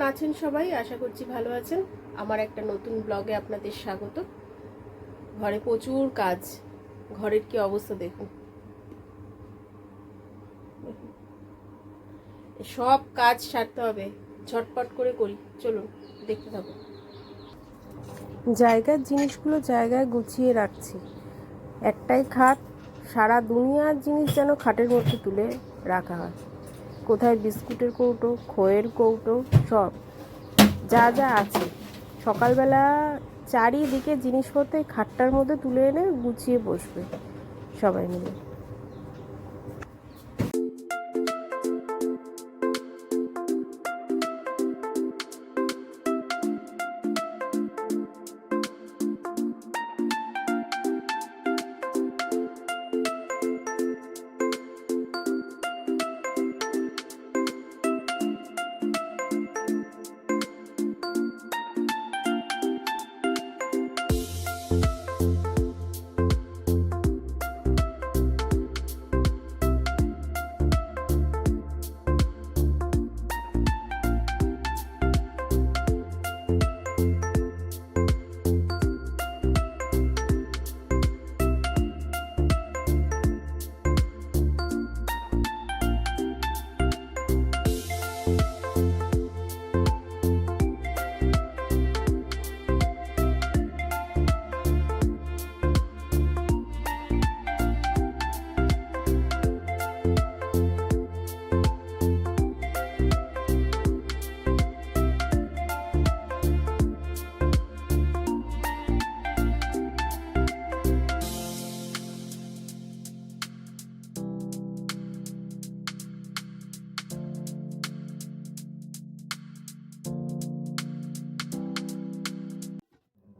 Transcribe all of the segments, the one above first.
আছেন সবাই? আশা করছি ভালো আছেন। আমার একটা নতুন ব্লগে আপনাদের স্বাগত। ঘরে প্রচুর কাজ, ঘরের কি অবস্থা দেখুন। সব কাজ সারতে হবে, ঝটপট করে করি। চলুন দেখতে থাকুন। জায়গার জিনিসগুলো জায়গায় গুছিয়ে রাখছি। একটাই খাট, সারা দুনিয়ার জিনিস যেন খাটের মধ্যে তুলে রাখা হয়। কোথায় বিস্কুটের কৌটো, খইয়ের কৌটো, সব যা যা আছে। সকালবেলা চারিদিকে জিনিসপত্র খাটটার মধ্যে তুলে এনে গুছিয়ে বসবে সবাই মিলে।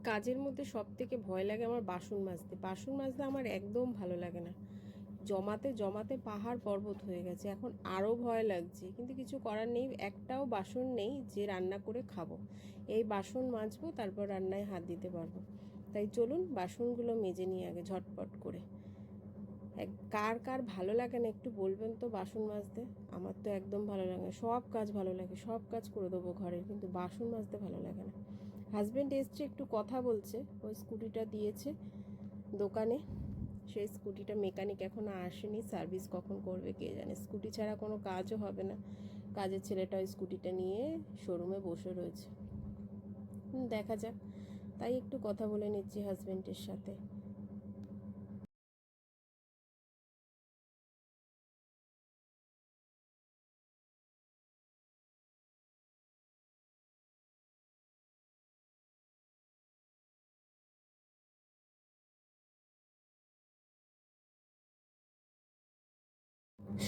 কাজের মধ্যে সব থেকে ভয় লাগে আমার বাসন মাজতে। বাসন মাজতে আমার একদম ভালো লাগে না। জমাতে জমাতে পাহাড় পর্বত হয়ে গেছে। এখন আরও ভয় লাগছে, কিন্তু কিছু করার নেই। একটাও বাসন নেই যে রান্না করে খাবো। এই বাসন মাজবো, তারপর রান্নায় হাত দিতে পারবো। তাই চলুন বাসনগুলো মেজে নিয়ে আগে ঝটপট করে। কার কার ভালো লাগে না একটু বলবেন তো বাসন মাজতে? আমার তো একদম ভালো লাগে না। সব কাজ ভালো লাগে, সব কাজ করে দেবো ঘরের, কিন্তু বাসন মাজতে ভালো লাগে না। হাজব্যান্ড এসছে, একটু কথা বলছে। ওই স্কুটিটা দিয়েছে দোকানে, সেই স্কুটিটা মেকানিক এখনও আসেনি। সার্ভিস কখন করবে কে জানে। স্কুটি ছাড়া কোনো কাজও হবে না। কাজের ছেলেটা ওই স্কুটিটা নিয়ে শোরুমে বসে রয়েছে। দেখা যাক, তাই একটু কথা বলে নিচ্ছি হাজব্যান্ডের সাথে।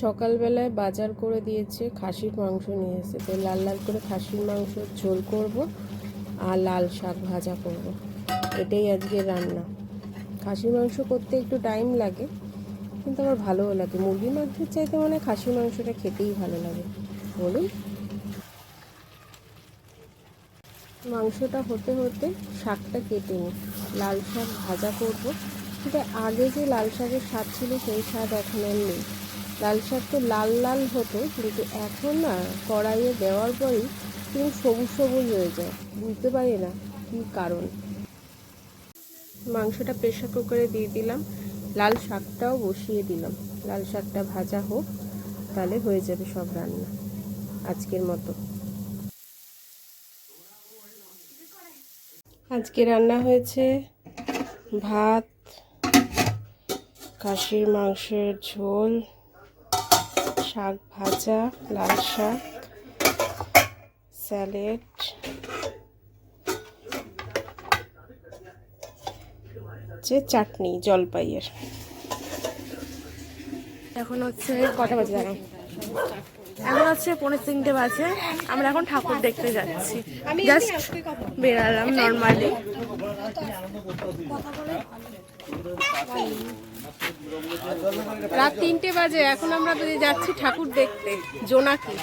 সকালবেলায় বাজার করে দিয়েছে, খাসির মাংস নিয়ে এসেছে। লাল লাল করে খাসির মাংস ঝোল করব আর লাল শাক ভাজা করব। এটাই আজকে রান্না। খাসির মাংস করতে একটু টাইম লাগে, কিন্তু আমার ভালোও লাগে। মুরগির মাংসের চাইতে মানে খাসির মাংসটা খেতেই ভালো লাগে। বলুন। মাংসটা হতে হতে শাকটা কেটে নিই। লাল শাক ভাজা করব, কিন্তু আগে যে লাল শাকের স্বাদ ছিল সেই স্বাদ এখন আর নেই। লাল শাক তো লাল লাল হতো, কিন্তু এখন না কড়াইয়ে দেওয়ার পরই কিন্তু সবুজ সবুজ হয়ে যায়। বুঝতে পারি না কী কারণ। মাংসটা প্রেশার কুকারে দিয়ে দিলাম, লাল শাকটাও বসিয়ে দিলাম। লাল শাকটা ভাজা হোক, তাহলে হয়ে যাবে সব রান্না আজকের মতো। আজকে রান্না হয়েছে ভাত, খাসির মাংসের ঝোল, শাক ভাজা, লাল শাক, স্যালাড, চাটনি জলপাইয়ের। এখন হচ্ছে কটা বাজে জানো? এখন হচ্ছে 3:45 বাজে। আমরা এখন ঠাকুর দেখতে যাচ্ছি। জাস্ট বেরালাম নর্মালি। রাত 3টে বাজে, এখন আমরা যাচ্ছি ঠাকুর দেখতে জোনাকি।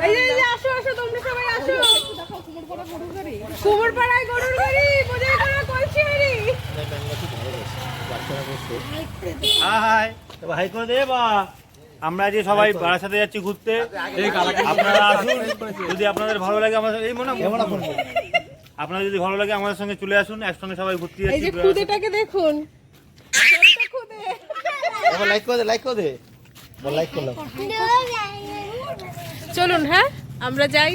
এই যে আসো আসো তোমরা সবাই আসো। কুমোরপাড়ায় গরুর গাড়ি, বোঝাই করা কলসি গাড়ি। হাই হাই করে দে বা। আমরা আজকে সবাই বাড়ার সাথে যাচ্ছি ঘুরতে, আপনারা আসুন। যদি আপনাদের ভালো লাগে আমাদের এই মনে আপনাদের যদি ভালো লাগে আমাদের সঙ্গে চলে আসুন, একসঙ্গে সবাই ঘুরতে এই যে যাচ্ছি। খুদেটাকে দেখুন, ছোট্ট খুদে। লাইক করে দে, লাইক করে দে, লাইক করলাম। চলুন হ্যাঁ আমরা যাই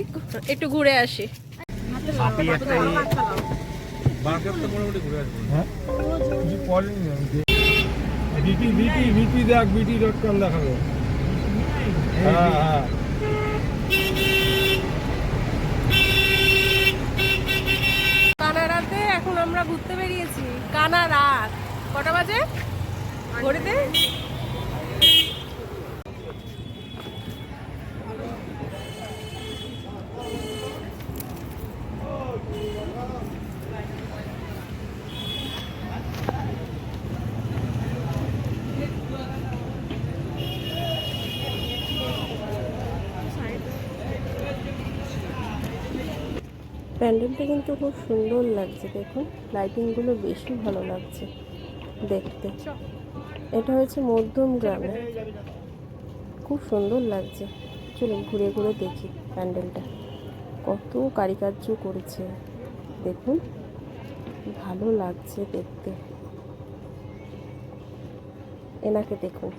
একটু ঘুরে আসি। BT.com দেখাবে। হ্যাঁ কানাড়াতে এখন আমরা ঘুরতে বেরিয়েছি। কানাড়াত কটা বাজে ঘড়িতে? প্যান্ডেলটা কিন্তু খুব সুন্দর লাগছে, দেখুন লাইটিংগুলো বেশি ভালো লাগছে দেখতে। এটা হচ্ছে মধ্যম গ্রামে, খুব সুন্দর লাগছে। চলুন ঘুরে ঘুরে দেখি প্যান্ডেলটা কত কারুকার্য করেছে, দেখুন ভালো লাগছে দেখতে। এনাকে দেখুন।